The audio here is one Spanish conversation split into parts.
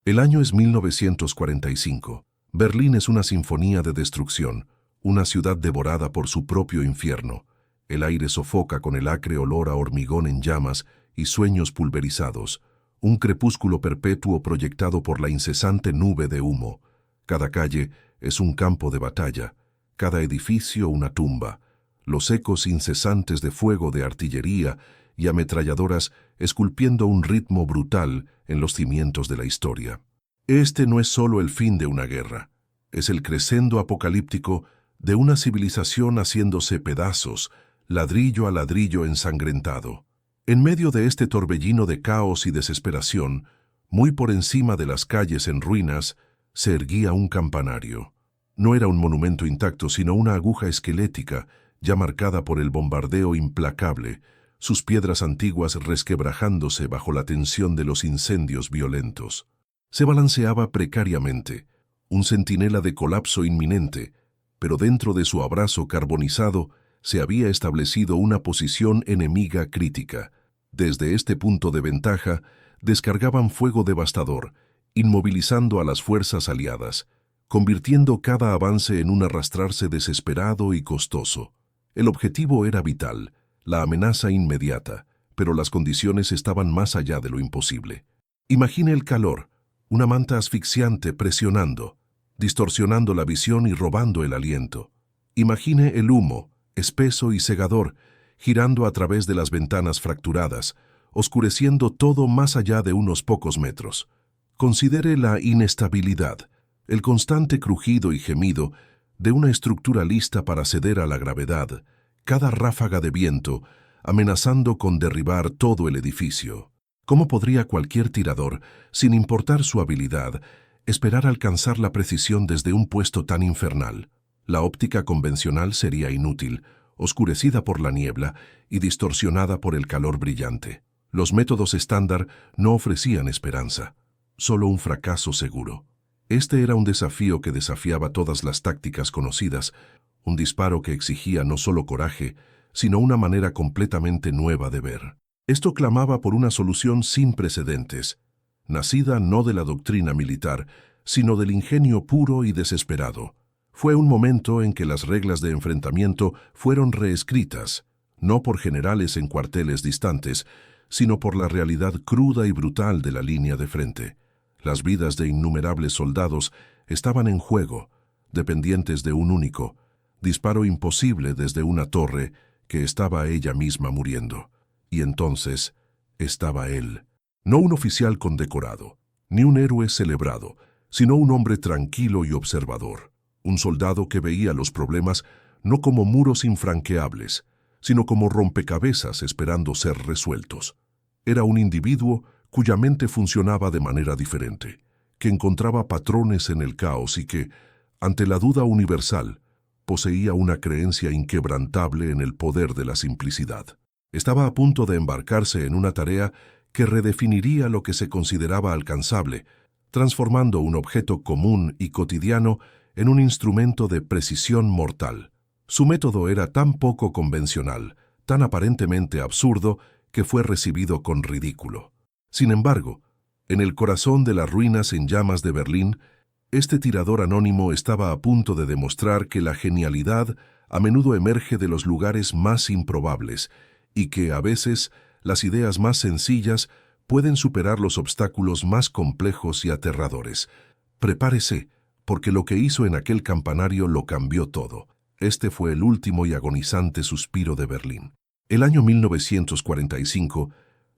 El año es 1945. Berlín es una sinfonía de destrucción, una ciudad devorada por su propio infierno. El aire sofoca con el acre olor a hormigón en llamas y sueños pulverizados, un crepúsculo perpetuo proyectado por la incesante nube de humo. Cada calle es un campo de batalla, cada edificio una tumba, los ecos incesantes de fuego de artillería y ametralladoras esculpiendo un ritmo brutal en los cimientos de la historia. Este no es solo el fin de una guerra, es el crescendo apocalíptico de una civilización haciéndose pedazos, ladrillo a ladrillo ensangrentado. En medio de este torbellino de caos y desesperación, muy por encima de las calles en ruinas, se erguía un campanario. No era un monumento intacto, sino una aguja esquelética, ya marcada por el bombardeo implacable, sus piedras antiguas resquebrajándose bajo la tensión de los incendios violentos. Se balanceaba precariamente, un centinela de colapso inminente, pero dentro de su abrazo carbonizado se había establecido una posición enemiga crítica. Desde este punto de ventaja, descargaban fuego devastador, inmovilizando a las fuerzas aliadas, convirtiendo cada avance en un arrastrarse desesperado y costoso. El objetivo era vital, la amenaza inmediata, pero las condiciones estaban más allá de lo imposible. Imagine el calor, una manta asfixiante presionando, distorsionando la visión y robando el aliento. Imagine el humo, espeso y cegador, girando a través de las ventanas fracturadas, oscureciendo todo más allá de unos pocos metros. Considere la inestabilidad, el constante crujido y gemido de una estructura lista para ceder a la gravedad, cada ráfaga de viento amenazando con derribar todo el edificio. ¿Cómo podría cualquier tirador, sin importar su habilidad, esperar alcanzar la precisión desde un puesto tan infernal? La óptica convencional sería inútil, oscurecida por la niebla y distorsionada por el calor brillante. Los métodos estándar no ofrecían esperanza, solo un fracaso seguro. Este era un desafío que desafiaba todas las tácticas conocidas, un disparo que exigía no solo coraje, sino una manera completamente nueva de ver. Esto clamaba por una solución sin precedentes, nacida no de la doctrina militar, sino del ingenio puro y desesperado. Fue un momento en que las reglas de enfrentamiento fueron reescritas, no por generales en cuarteles distantes, sino por la realidad cruda y brutal de la línea de frente. Las vidas de innumerables soldados estaban en juego, dependientes de un único disparo imposible desde una torre que estaba ella misma muriendo. Y entonces estaba él, no un oficial condecorado, ni un héroe celebrado, sino un hombre tranquilo y observador, un soldado que veía los problemas no como muros infranqueables, sino como rompecabezas esperando ser resueltos. Era un individuo cuya mente funcionaba de manera diferente, que encontraba patrones en el caos y que, ante la duda universal, poseía una creencia inquebrantable en el poder de la simplicidad. Estaba a punto de embarcarse en una tarea que redefiniría lo que se consideraba alcanzable, transformando un objeto común y cotidiano en un instrumento de precisión mortal. Su método era tan poco convencional, tan aparentemente absurdo, que fue recibido con ridículo. Sin embargo, en el corazón de las ruinas en llamas de Berlín, este tirador anónimo estaba a punto de demostrar que la genialidad a menudo emerge de los lugares más improbables y que, a veces, las ideas más sencillas pueden superar los obstáculos más complejos y aterradores. Prepárese, porque lo que hizo en aquel campanario lo cambió todo. Este fue el último y agonizante suspiro de Berlín. El año 1945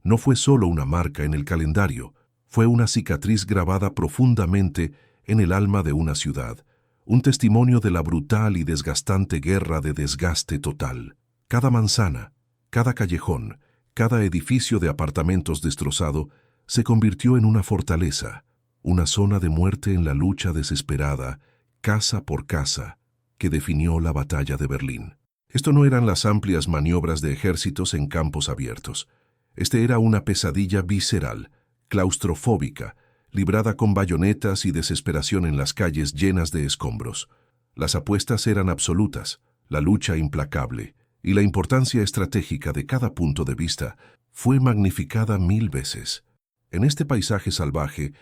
no fue solo una marca en el calendario, fue una cicatriz grabada profundamente en el alma de una ciudad, un testimonio de la brutal y desgastante guerra de desgaste total. Cada manzana, cada callejón, cada edificio de apartamentos destrozado se convirtió en una fortaleza, una zona de muerte en la lucha desesperada, casa por casa, que definió la batalla de Berlín. Esto no eran las amplias maniobras de ejércitos en campos abiertos. Este era una pesadilla visceral, claustrofóbica, librada con bayonetas y desesperación en las calles llenas de escombros. Las apuestas eran absolutas, la lucha implacable, y la importancia estratégica de cada punto de vista fue magnificada 1000 veces. En este paisaje salvaje,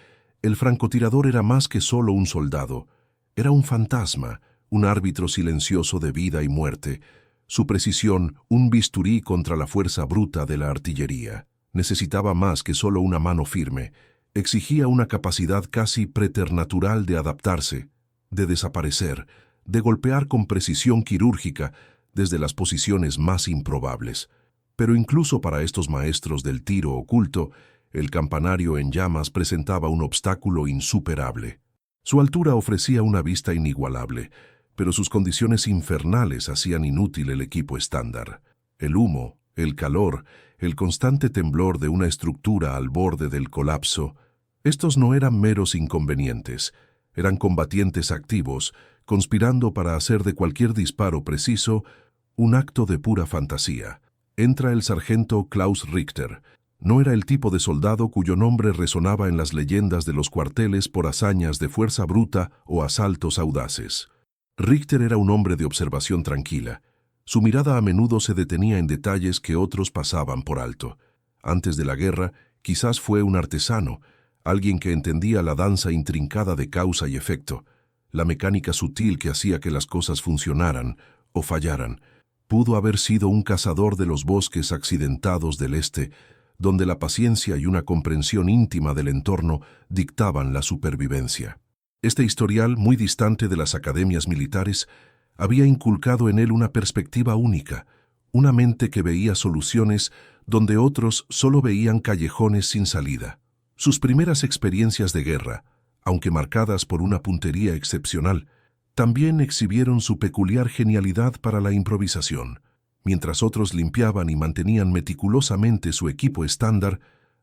El francotirador era más que solo un soldado, era un fantasma, un árbitro silencioso de vida y muerte. Su precisión, un bisturí contra la fuerza bruta de la artillería. Necesitaba más que solo una mano firme. Exigía una capacidad casi preternatural de adaptarse, de desaparecer, de golpear con precisión quirúrgica desde las posiciones más improbables. Pero incluso para estos maestros del tiro oculto, el campanario en llamas presentaba un obstáculo insuperable. Su altura ofrecía una vista inigualable, pero sus condiciones infernales hacían inútil el equipo estándar. El humo, el calor, el constante temblor de una estructura al borde del colapso, estos no eran meros inconvenientes, eran combatientes activos, conspirando para hacer de cualquier disparo preciso un acto de pura fantasía. Entra el sargento Klaus Richter. No era el tipo de soldado cuyo nombre resonaba en las leyendas de los cuarteles por hazañas de fuerza bruta o asaltos audaces. Richter era un hombre de observación tranquila. Su mirada a menudo se detenía en detalles que otros pasaban por alto. Antes de la guerra, quizás fue un artesano, alguien que entendía la danza intrincada de causa y efecto, la mecánica sutil que hacía que las cosas funcionaran o fallaran. Pudo haber sido un cazador de los bosques accidentados del este, donde la paciencia y una comprensión íntima del entorno dictaban la supervivencia. Este historial, muy distante de las academias militares, había inculcado en él una perspectiva única, una mente que veía soluciones donde otros solo veían callejones sin salida. Sus primeras experiencias de guerra, aunque marcadas por una puntería excepcional, también exhibieron su peculiar genialidad para la improvisación. Mientras otros limpiaban y mantenían meticulosamente su equipo estándar,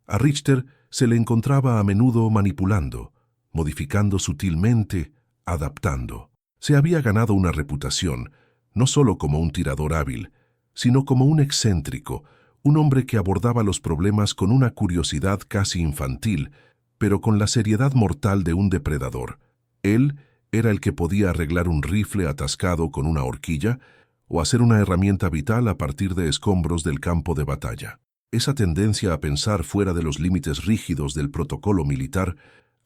a Richter se le encontraba a menudo manipulando, modificando sutilmente, adaptando. Se había ganado una reputación, no solo como un tirador hábil, sino como un excéntrico, un hombre que abordaba los problemas con una curiosidad casi infantil, pero con la seriedad mortal de un depredador. Él era el que podía arreglar un rifle atascado con una horquilla o hacer una herramienta vital a partir de escombros del campo de batalla. Esa tendencia a pensar fuera de los límites rígidos del protocolo militar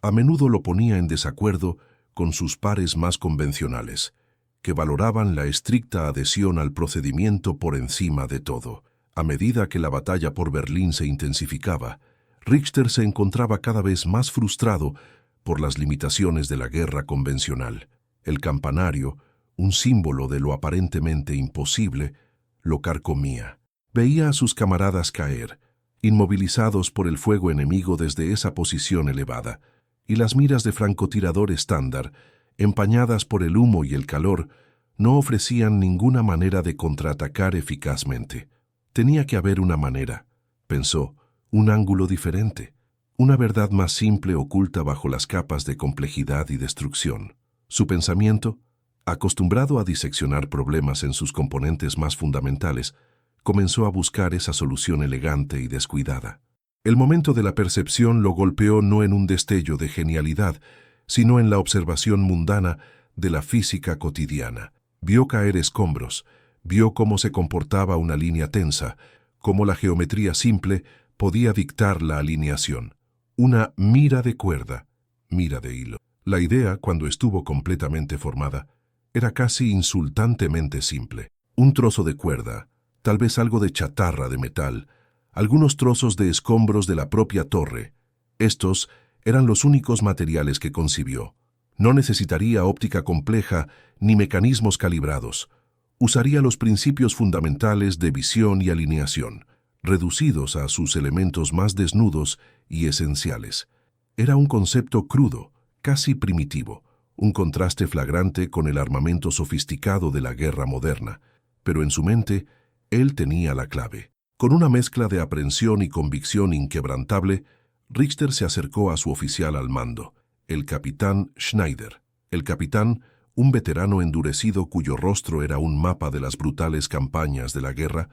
a menudo lo ponía en desacuerdo con sus pares más convencionales, que valoraban la estricta adhesión al procedimiento por encima de todo. A medida que la batalla por Berlín se intensificaba, Richter se encontraba cada vez más frustrado por las limitaciones de la guerra convencional. El campanario, un símbolo de lo aparentemente imposible, lo carcomía. Veía a sus camaradas caer, inmovilizados por el fuego enemigo desde esa posición elevada, y las miras de francotirador estándar, empañadas por el humo y el calor, no ofrecían ninguna manera de contraatacar eficazmente. Tenía que haber una manera, pensó, un ángulo diferente, una verdad más simple oculta bajo las capas de complejidad y destrucción. Su pensamiento, acostumbrado a diseccionar problemas en sus componentes más fundamentales, comenzó a buscar esa solución elegante y descuidada. El momento de la percepción lo golpeó no en un destello de genialidad, sino en la observación mundana de la física cotidiana. Vio caer escombros, vio cómo se comportaba una línea tensa, cómo la geometría simple podía dictar la alineación. Una mira de cuerda, mira de hilo. La idea, cuando estuvo completamente formada, era casi insultantemente simple. Un trozo de cuerda, tal vez algo de chatarra de metal, algunos trozos de escombros de la propia torre. Estos eran los únicos materiales que concibió. No necesitaría óptica compleja ni mecanismos calibrados. Usaría los principios fundamentales de visión y alineación, reducidos a sus elementos más desnudos y esenciales. Era un concepto crudo, casi primitivo, un contraste flagrante con el armamento sofisticado de la guerra moderna, pero en su mente él tenía la clave. Con una mezcla de aprensión y convicción inquebrantable, Richter se acercó a su oficial al mando, el capitán Schneider. El capitán, un veterano endurecido cuyo rostro era un mapa de las brutales campañas de la guerra,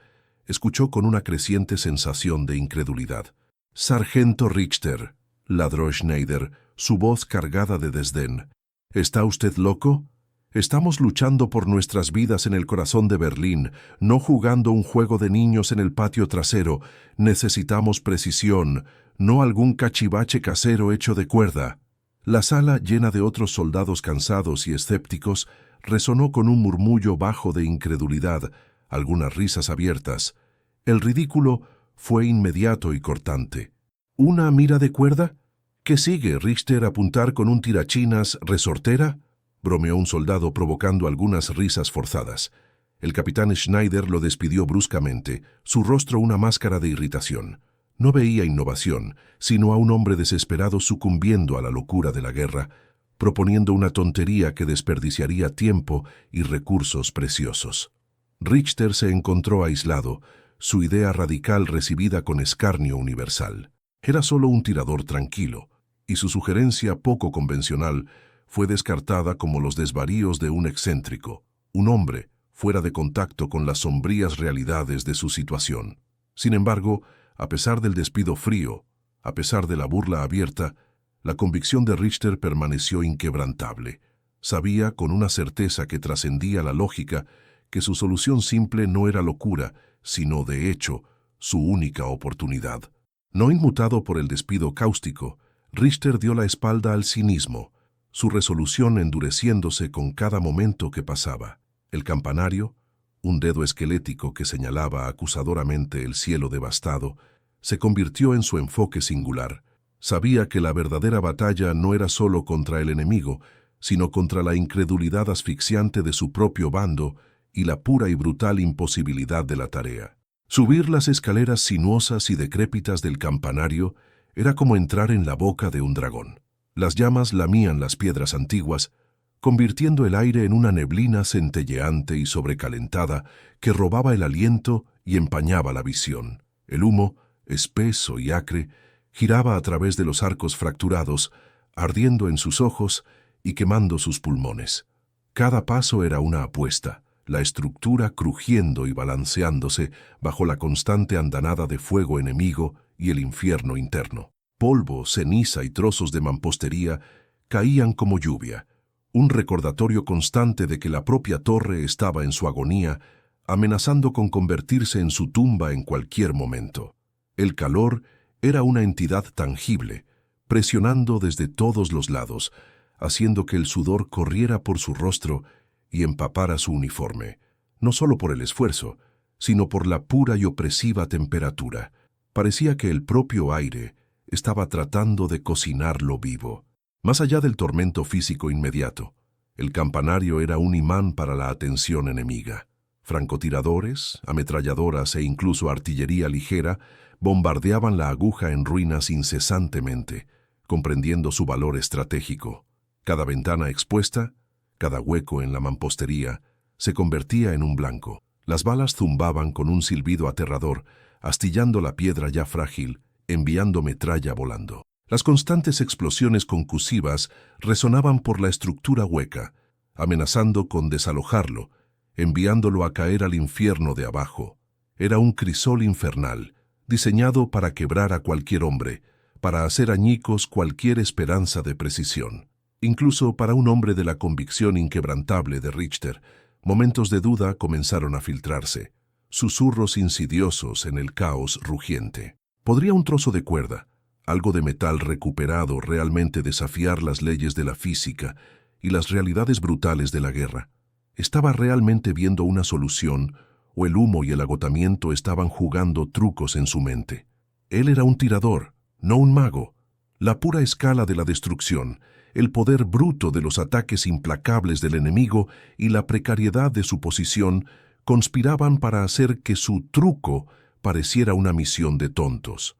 escuchó con una creciente sensación de incredulidad. «Sargento Richter», ladró Schneider, su voz cargada de desdén. «¿Está usted loco? Estamos luchando por nuestras vidas en el corazón de Berlín, no jugando un juego de niños en el patio trasero. Necesitamos precisión, no algún cachivache casero hecho de cuerda». La sala, llena de otros soldados cansados y escépticos, resonó con un murmullo bajo de incredulidad, algunas risas abiertas. El ridículo fue inmediato y cortante. ¿Una mira de cuerda? ¿Qué sigue, Richter, apuntar con un tirachinas resortera? Bromeó un soldado provocando algunas risas forzadas. El capitán Schneider lo despidió bruscamente, su rostro una máscara de irritación. No veía innovación, sino a un hombre desesperado sucumbiendo a la locura de la guerra, proponiendo una tontería que desperdiciaría tiempo y recursos preciosos. Richter se encontró aislado, su idea radical recibida con escarnio universal. Era solo un tirador tranquilo, y su sugerencia poco convencional fue descartada como los desvaríos de un excéntrico, un hombre fuera de contacto con las sombrías realidades de su situación. Sin embargo, a pesar del despido frío, a pesar de la burla abierta, la convicción de Richter permaneció inquebrantable. Sabía con una certeza que trascendía la lógica que su solución simple no era locura, sino, de hecho, su única oportunidad. No inmutado por el despido cáustico, Richter dio la espalda al cinismo, su resolución endureciéndose con cada momento que pasaba. El campanario, un dedo esquelético que señalaba acusadoramente el cielo devastado, se convirtió en su enfoque singular. Sabía que la verdadera batalla no era solo contra el enemigo, sino contra la incredulidad asfixiante de su propio bando y la pura y brutal imposibilidad de la tarea. Subir las escaleras sinuosas y decrépitas del campanario era como entrar en la boca de un dragón. Las llamas lamían las piedras antiguas, convirtiendo el aire en una neblina centelleante y sobrecalentada que robaba el aliento y empañaba la visión. El humo, espeso y acre, giraba a través de los arcos fracturados, ardiendo en sus ojos y quemando sus pulmones. Cada paso era una apuesta, la estructura crujiendo y balanceándose bajo la constante andanada de fuego enemigo y el infierno interno. Polvo, ceniza y trozos de mampostería caían como lluvia, un recordatorio constante de que la propia torre estaba en su agonía, amenazando con convertirse en su tumba en cualquier momento. El calor era una entidad tangible, presionando desde todos los lados, haciendo que el sudor corriera por su rostro y empapara su uniforme, no solo por el esfuerzo, sino por la pura y opresiva temperatura. Parecía que el propio aire estaba tratando de cocinarlo vivo. Más allá del tormento físico inmediato, el campanario era un imán para la atención enemiga. Francotiradores, ametralladoras e incluso artillería ligera bombardeaban la aguja en ruinas incesantemente, comprendiendo su valor estratégico. Cada ventana expuesta, cada hueco en la mampostería, se convertía en un blanco. Las balas zumbaban con un silbido aterrador, astillando la piedra ya frágil, enviando metralla volando. Las constantes explosiones concusivas resonaban por la estructura hueca, amenazando con desalojarlo, enviándolo a caer al infierno de abajo. Era un crisol infernal, diseñado para quebrar a cualquier hombre, para hacer añicos cualquier esperanza de precisión. Incluso para un hombre de la convicción inquebrantable de Richter, momentos de duda comenzaron a filtrarse, susurros insidiosos en el caos rugiente. ¿Podría un trozo de cuerda, algo de metal recuperado, realmente desafiar las leyes de la física y las realidades brutales de la guerra? ¿Estaba realmente viendo una solución, o el humo y el agotamiento estaban jugando trucos en su mente? Él era un tirador, no un mago. La pura escala de la destrucción, el poder bruto de los ataques implacables del enemigo y la precariedad de su posición conspiraban para hacer que su truco pareciera una misión de tontos.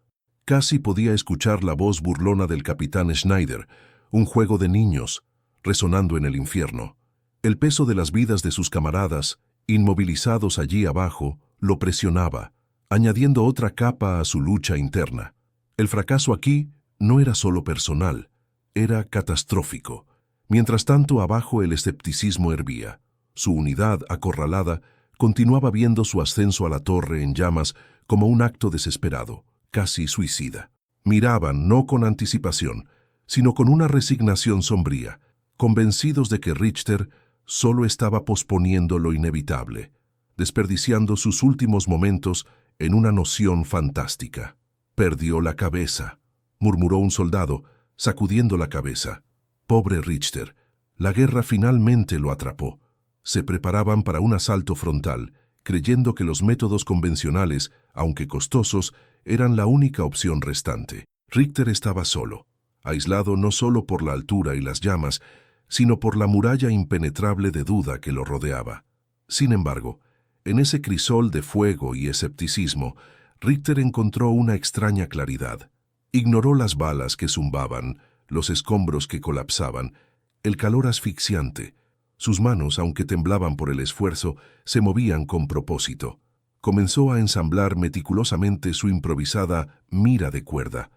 Casi podía escuchar la voz burlona del capitán Schneider, un juego de niños, resonando en el infierno. El peso de las vidas de sus camaradas, inmovilizados allí abajo, lo presionaba, añadiendo otra capa a su lucha interna. El fracaso aquí no era solo personal, era catastrófico. Mientras tanto, abajo el escepticismo hervía. Su unidad, acorralada, continuaba viendo su ascenso a la torre en llamas como un acto desesperado, casi suicida. Miraban no con anticipación, sino con una resignación sombría, convencidos de que Richter solo estaba posponiendo lo inevitable, desperdiciando sus últimos momentos en una noción fantástica. «Perdió la cabeza», murmuró un soldado, sacudiendo la cabeza. Pobre Richter. La guerra finalmente lo atrapó. Se preparaban para un asalto frontal, creyendo que los métodos convencionales, aunque costosos, eran la única opción restante. Richter estaba solo, aislado no solo por la altura y las llamas, sino por la muralla impenetrable de duda que lo rodeaba. Sin embargo, en ese crisol de fuego y escepticismo, Richter encontró una extraña claridad. Ignoró las balas que zumbaban, los escombros que colapsaban, el calor asfixiante. Sus manos, aunque temblaban por el esfuerzo, se movían con propósito. Comenzó a ensamblar meticulosamente su improvisada mira de cuerda.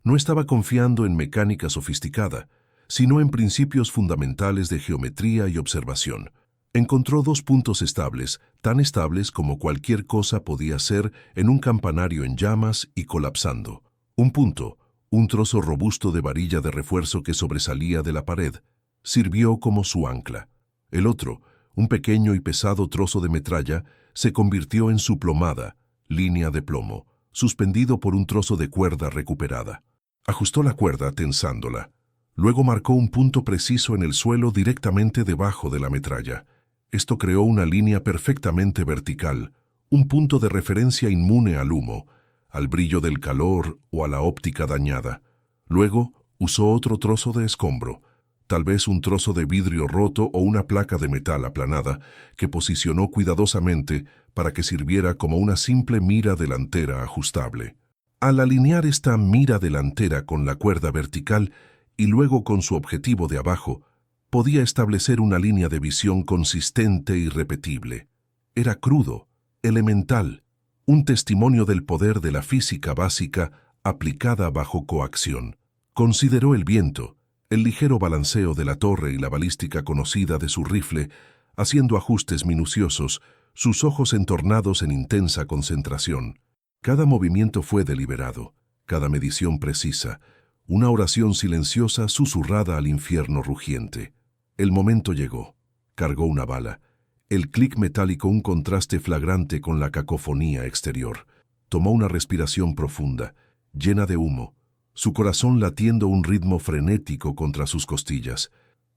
No estaba confiando en mecánica sofisticada, sino en principios fundamentales de geometría y observación. Encontró dos puntos estables, tan estables como cualquier cosa podía ser en un campanario en llamas y colapsando. Un punto, un trozo robusto de varilla de refuerzo que sobresalía de la pared, sirvió como su ancla. El otro, un pequeño y pesado trozo de metralla, se convirtió en su plomada, línea de plomo, suspendido por un trozo de cuerda recuperada. Ajustó la cuerda tensándola. Luego marcó un punto preciso en el suelo directamente debajo de la metralla. Esto creó una línea perfectamente vertical, un punto de referencia inmune al humo, al brillo del calor o a la óptica dañada. Luego usó otro trozo de escombro, tal vez un trozo de vidrio roto o una placa de metal aplanada, que posicionó cuidadosamente para que sirviera como una simple mira delantera ajustable. Al alinear esta mira delantera con la cuerda vertical y luego con su objetivo de abajo, podía establecer una línea de visión consistente y repetible. Era crudo, elemental, un testimonio del poder de la física básica aplicada bajo coacción. Consideró el viento, el ligero balanceo de la torre y la balística conocida de su rifle, haciendo ajustes minuciosos, sus ojos entornados en intensa concentración. Cada movimiento fue deliberado, cada medición precisa, una oración silenciosa susurrada al infierno rugiente. El momento llegó. Cargó una bala. El clic metálico un contraste flagrante con la cacofonía exterior. Tomó una respiración profunda, llena de humo, su corazón latiendo un ritmo frenético contra sus costillas.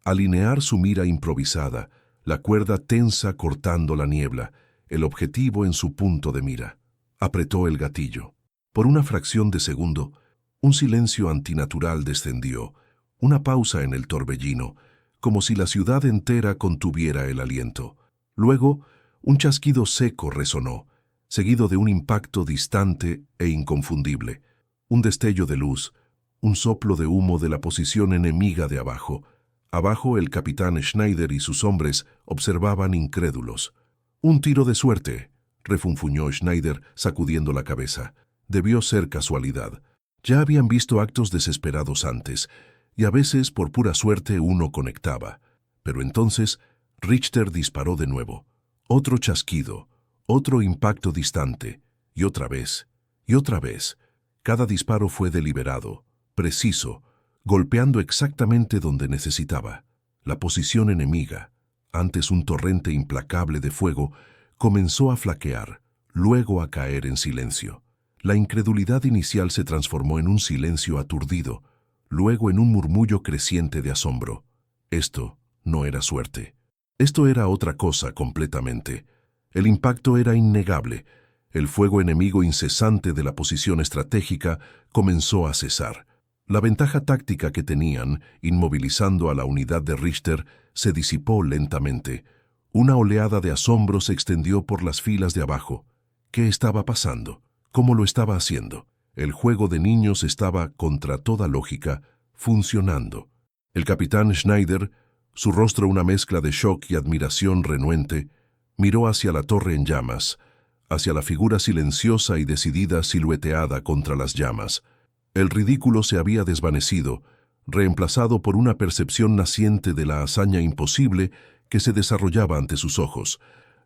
Alinear su mira improvisada, la cuerda tensa cortando la niebla, el objetivo en su punto de mira. Apretó el gatillo. Por una fracción de segundo, un silencio antinatural descendió, una pausa en el torbellino, como si la ciudad entera contuviera el aliento. Luego, un chasquido seco resonó, seguido de un impacto distante e inconfundible. Un destello de luz, un soplo de humo de la posición enemiga de abajo. Abajo el capitán Schneider y sus hombres observaban incrédulos. «Un tiro de suerte», refunfuñó Schneider sacudiendo la cabeza. Debió ser casualidad. Ya habían visto actos desesperados antes, y a veces por pura suerte uno conectaba. Pero entonces Richter disparó de nuevo. Otro chasquido, otro impacto distante, y otra vez, y otra vez. Cada disparo fue deliberado, preciso, golpeando exactamente donde necesitaba. La posición enemiga, antes un torrente implacable de fuego, comenzó a flaquear, luego a caer en silencio. La incredulidad inicial se transformó en un silencio aturdido, luego en un murmullo creciente de asombro. Esto no era suerte. Esto era otra cosa completamente. El impacto era innegable. El fuego enemigo incesante de la posición estratégica comenzó a cesar. La ventaja táctica que tenían, inmovilizando a la unidad de Richter, se disipó lentamente. Una oleada de asombro se extendió por las filas de abajo. ¿Qué estaba pasando? ¿Cómo lo estaba haciendo? El juego de niños estaba, contra toda lógica, funcionando. El capitán Schneider, su rostro una mezcla de shock y admiración renuente, miró hacia la torre en llamas, hacia la figura silenciosa y decidida silueteada contra las llamas. El ridículo se había desvanecido, reemplazado por una percepción naciente de la hazaña imposible que se desarrollaba ante sus ojos.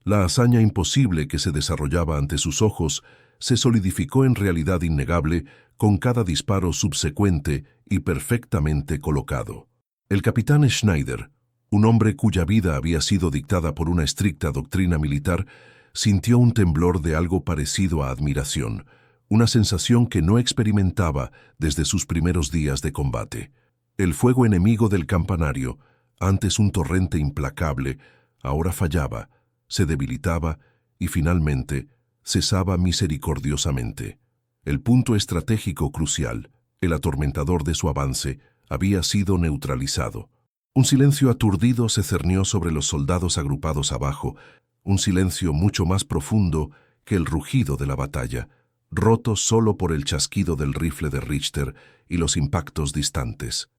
La hazaña imposible que se desarrollaba ante sus ojos se solidificó en realidad innegable con cada disparo subsecuente y perfectamente colocado. El capitán Schneider, un hombre cuya vida había sido dictada por una estricta doctrina militar, sintió un temblor de algo parecido a admiración, una sensación que no experimentaba desde sus primeros días de combate. El fuego enemigo del campanario, antes un torrente implacable, ahora fallaba, se debilitaba y finalmente cesaba misericordiosamente. El punto estratégico crucial, el atormentador de su avance, había sido neutralizado. Un silencio aturdido se cernió sobre los soldados agrupados abajo, un silencio mucho más profundo que el rugido de la batalla, roto solo por el chasquido del rifle de Richter y los impactos distantes.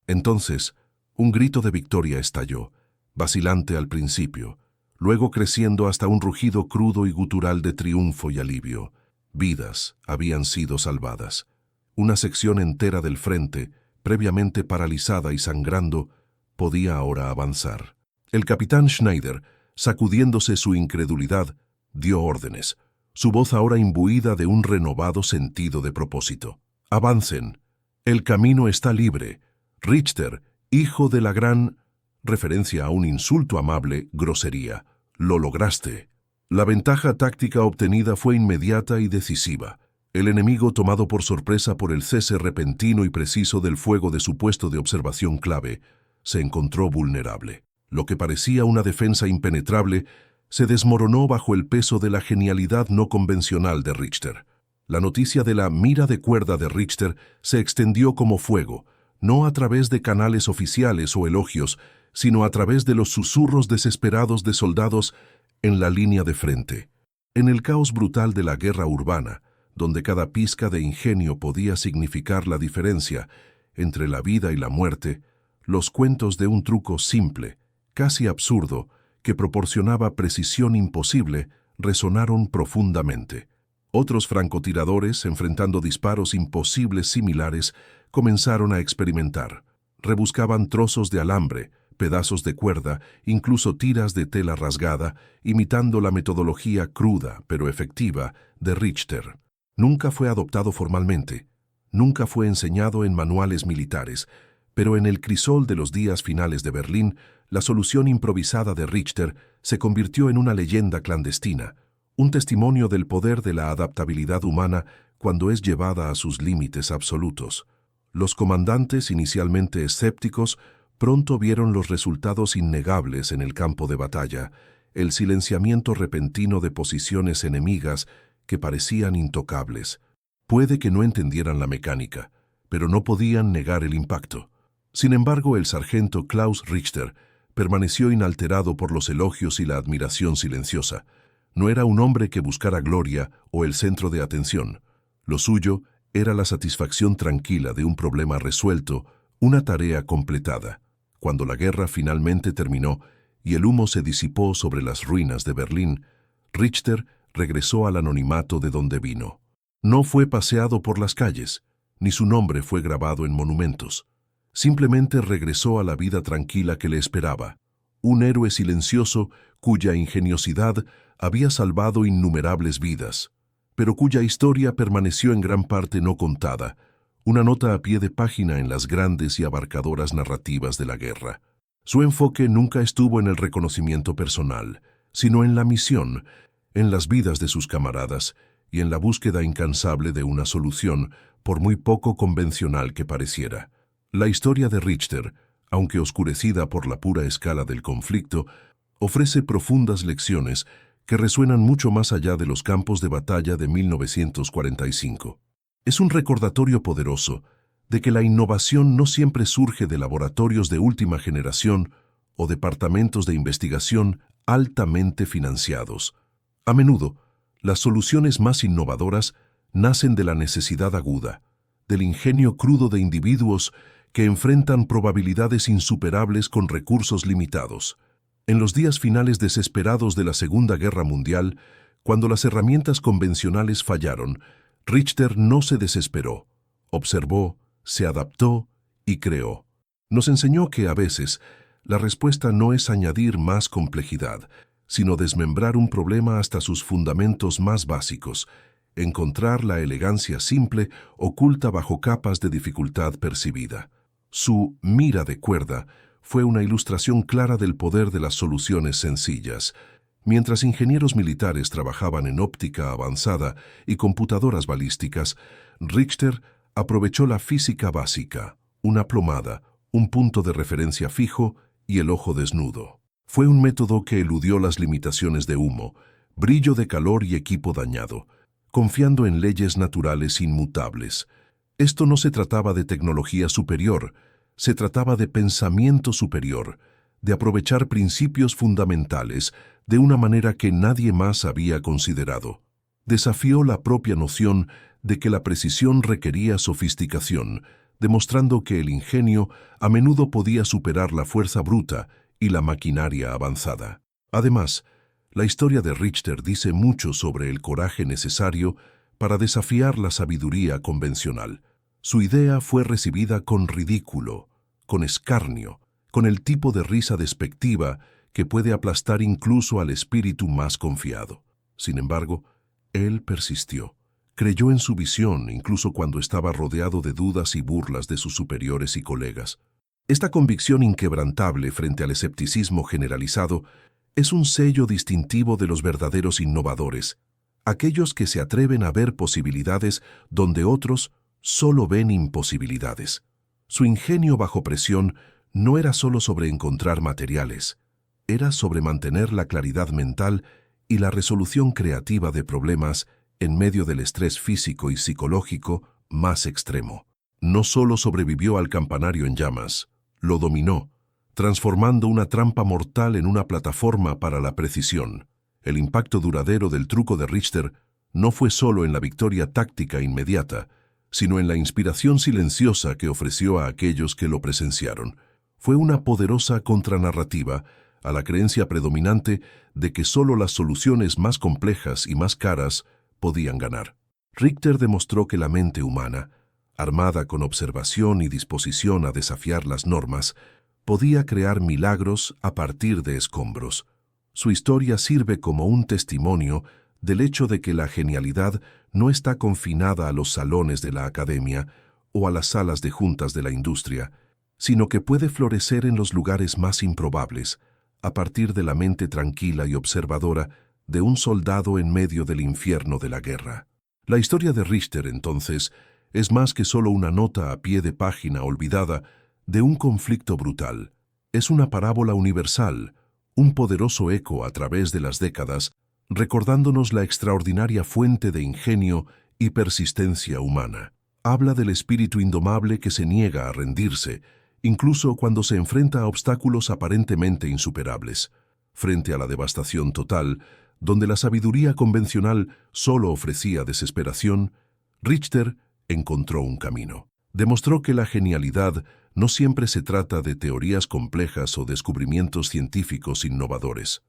Entonces, un grito de victoria estalló, vacilante al principio, luego creciendo hasta un rugido crudo y gutural de triunfo y alivio. Vidas habían sido salvadas. Una sección entera del frente, previamente paralizada y sangrando, podía ahora avanzar. El capitán Schneider, sacudiéndose su incredulidad, dio órdenes, su voz ahora imbuida de un renovado sentido de propósito. «Avancen. El camino está libre. Richter, hijo de la gran...» referencia a un insulto amable, grosería. «Lo lograste». La ventaja táctica obtenida fue inmediata y decisiva. El enemigo, tomado por sorpresa por el cese repentino y preciso del fuego de su puesto de observación clave, se encontró vulnerable. Lo que parecía una defensa impenetrable se desmoronó bajo el peso de la genialidad no convencional de Richter. La noticia de la mira de cuerda de Richter se extendió como fuego, no a través de canales oficiales o elogios, sino a través de los susurros desesperados de soldados en la línea de frente. En el caos brutal de la guerra urbana, donde cada pizca de ingenio podía significar la diferencia entre la vida y la muerte, los cuentos de un truco simple, casi absurdo, que proporcionaba precisión imposible, resonaron profundamente. Otros francotiradores, enfrentando disparos imposibles similares, comenzaron a experimentar. Rebuscaban trozos de alambre, pedazos de cuerda, incluso tiras de tela rasgada, imitando la metodología cruda, pero efectiva, de Richter. Nunca fue adoptado formalmente, nunca fue enseñado en manuales militares, pero en el crisol de los días finales de Berlín, la solución improvisada de Richter se convirtió en una leyenda clandestina, un testimonio del poder de la adaptabilidad humana cuando es llevada a sus límites absolutos. Los comandantes, inicialmente escépticos, pronto vieron los resultados innegables en el campo de batalla, el silenciamiento repentino de posiciones enemigas que parecían intocables. Puede que no entendieran la mecánica, pero no podían negar el impacto. Sin embargo, el sargento Klaus Richter permaneció inalterado por los elogios y la admiración silenciosa. No era un hombre que buscara gloria o el centro de atención. Lo suyo era la satisfacción tranquila de un problema resuelto, una tarea completada. Cuando la guerra finalmente terminó y el humo se disipó sobre las ruinas de Berlín, Richter regresó al anonimato de donde vino. No fue paseado por las calles, ni su nombre fue grabado en monumentos. Simplemente regresó a la vida tranquila que le esperaba. Un héroe silencioso cuya ingeniosidad había salvado innumerables vidas, pero cuya historia permaneció en gran parte no contada, una nota a pie de página en las grandes y abarcadoras narrativas de la guerra. Su enfoque nunca estuvo en el reconocimiento personal, sino en la misión, en las vidas de sus camaradas y en la búsqueda incansable de una solución, por muy poco convencional que pareciera. La historia de Richter, aunque oscurecida por la pura escala del conflicto, ofrece profundas lecciones que resuenan mucho más allá de los campos de batalla de 1945. Es un recordatorio poderoso de que la innovación no siempre surge de laboratorios de última generación o departamentos de investigación altamente financiados. A menudo, las soluciones más innovadoras nacen de la necesidad aguda, del ingenio crudo de individuos que enfrentan probabilidades insuperables con recursos limitados. En los días finales desesperados de la Segunda Guerra Mundial, cuando las herramientas convencionales fallaron, Richter no se desesperó, observó, se adaptó y creó. Nos enseñó que a veces la respuesta no es añadir más complejidad, sino desmembrar un problema hasta sus fundamentos más básicos, encontrar la elegancia simple oculta bajo capas de dificultad percibida. Su mira de cuerda fue una ilustración clara del poder de las soluciones sencillas. Mientras ingenieros militares trabajaban en óptica avanzada y computadoras balísticas, Richter aprovechó la física básica, una plomada, un punto de referencia fijo y el ojo desnudo. Fue un método que eludió las limitaciones de humo, brillo de calor y equipo dañado, confiando en leyes naturales inmutables. Esto no se trataba de tecnología superior, se trataba de pensamiento superior, de aprovechar principios fundamentales de una manera que nadie más había considerado. Desafió la propia noción de que la precisión requería sofisticación, demostrando que el ingenio a menudo podía superar la fuerza bruta y la maquinaria avanzada. Además, la historia de Richter dice mucho sobre el coraje necesario para desafiar la sabiduría convencional. Su idea fue recibida con ridículo, con escarnio, con el tipo de risa despectiva que puede aplastar incluso al espíritu más confiado. Sin embargo, él persistió. Creyó en su visión incluso cuando estaba rodeado de dudas y burlas de sus superiores y colegas. Esta convicción inquebrantable frente al escepticismo generalizado es un sello distintivo de los verdaderos innovadores, aquellos que se atreven a ver posibilidades donde otros solo ven imposibilidades. Su ingenio bajo presión no era solo sobre encontrar materiales, era sobre mantener la claridad mental y la resolución creativa de problemas en medio del estrés físico y psicológico más extremo. No solo sobrevivió al campanario en llamas, lo dominó, transformando una trampa mortal en una plataforma para la precisión. El impacto duradero del truco de Richter no fue solo en la victoria táctica inmediata, sino en la inspiración silenciosa que ofreció a aquellos que lo presenciaron. Fue una poderosa contranarrativa a la creencia predominante de que solo las soluciones más complejas y más caras podían ganar. Richter demostró que la mente humana, armada con observación y disposición a desafiar las normas, podía crear milagros a partir de escombros. Su historia sirve como un testimonio del hecho de que la genialidad no está confinada a los salones de la academia o a las salas de juntas de la industria, sino que puede florecer en los lugares más improbables, a partir de la mente tranquila y observadora de un soldado en medio del infierno de la guerra. La historia de Richter, entonces, es más que solo una nota a pie de página olvidada de un conflicto brutal. Es una parábola universal, un poderoso eco a través de las décadas, recordándonos la extraordinaria fuente de ingenio y persistencia humana. Habla del espíritu indomable que se niega a rendirse, incluso cuando se enfrenta a obstáculos aparentemente insuperables. Frente a la devastación total, donde la sabiduría convencional solo ofrecía desesperación, Richter encontró un camino. Demostró que la genialidad no siempre se trata de teorías complejas o descubrimientos científicos innovadores.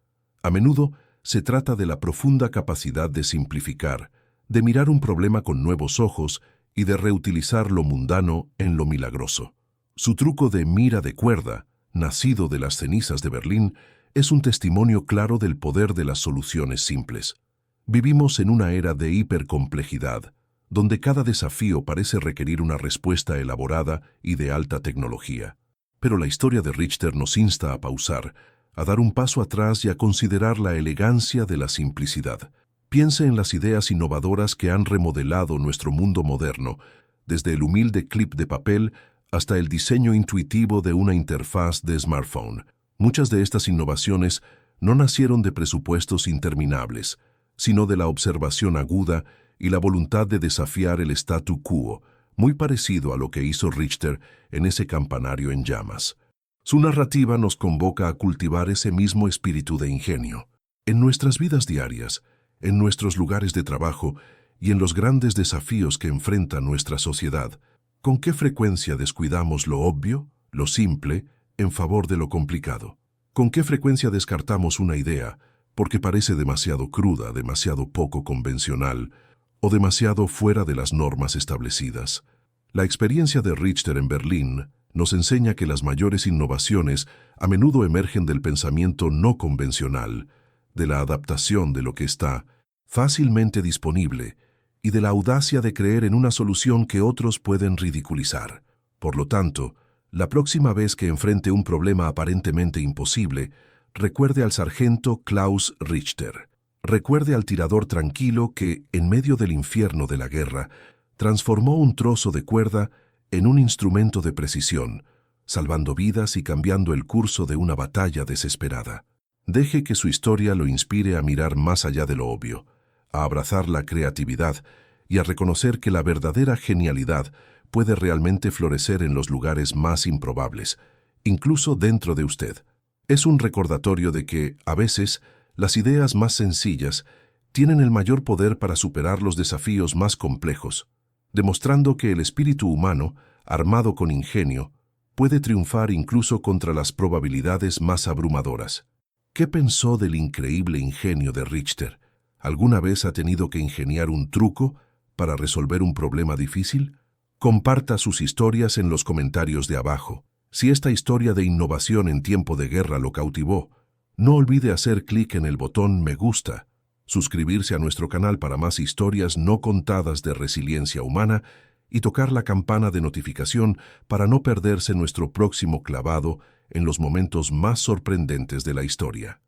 A menudo se trata de la profunda capacidad de simplificar, de mirar un problema con nuevos ojos y de reutilizar lo mundano en lo milagroso. Su truco de mira de cuerda, nacido de las cenizas de Berlín, es un testimonio claro del poder de las soluciones simples. Vivimos en una era de hipercomplejidad, donde cada desafío parece requerir una respuesta elaborada y de alta tecnología. Pero la historia de Richter nos insta a pausar, a dar un paso atrás y a considerar la elegancia de la simplicidad. Piense en las ideas innovadoras que han remodelado nuestro mundo moderno, desde el humilde clip de papel hasta el diseño intuitivo de una interfaz de smartphone. Muchas de estas innovaciones no nacieron de presupuestos interminables, sino de la observación aguda y la voluntad de desafiar el statu quo, muy parecido a lo que hizo Richter en ese campanario en llamas. Su narrativa nos convoca a cultivar ese mismo espíritu de ingenio. En nuestras vidas diarias, en nuestros lugares de trabajo y en los grandes desafíos que enfrenta nuestra sociedad, ¿con qué frecuencia descuidamos lo obvio, lo simple, en favor de lo complicado? ¿Con qué frecuencia descartamos una idea porque parece demasiado cruda, demasiado poco convencional o demasiado fuera de las normas establecidas? La experiencia de Richter en Berlín nos enseña que las mayores innovaciones a menudo emergen del pensamiento no convencional, de la adaptación de lo que está fácilmente disponible y de la audacia de creer en una solución que otros pueden ridiculizar. Por lo tanto, la próxima vez que enfrente un problema aparentemente imposible, recuerde al sargento Klaus Richter. Recuerde al tirador tranquilo que, en medio del infierno de la guerra, transformó un trozo de cuerda en un instrumento de precisión, salvando vidas y cambiando el curso de una batalla desesperada. Deje que su historia lo inspire a mirar más allá de lo obvio, a abrazar la creatividad y a reconocer que la verdadera genialidad puede realmente florecer en los lugares más improbables, incluso dentro de usted. Es un recordatorio de que, a veces, las ideas más sencillas tienen el mayor poder para superar los desafíos más complejos, demostrando que el espíritu humano, armado con ingenio, puede triunfar incluso contra las probabilidades más abrumadoras. ¿Qué pensó del increíble ingenio de Richter? ¿Alguna vez ha tenido que ingeniar un truco para resolver un problema difícil? Comparta sus historias en los comentarios de abajo. Si esta historia de innovación en tiempo de guerra lo cautivó, no olvide hacer clic en el botón Me gusta, suscribirse a nuestro canal para más historias no contadas de resiliencia humana y tocar la campana de notificación para no perderse nuestro próximo clavado en los momentos más sorprendentes de la historia.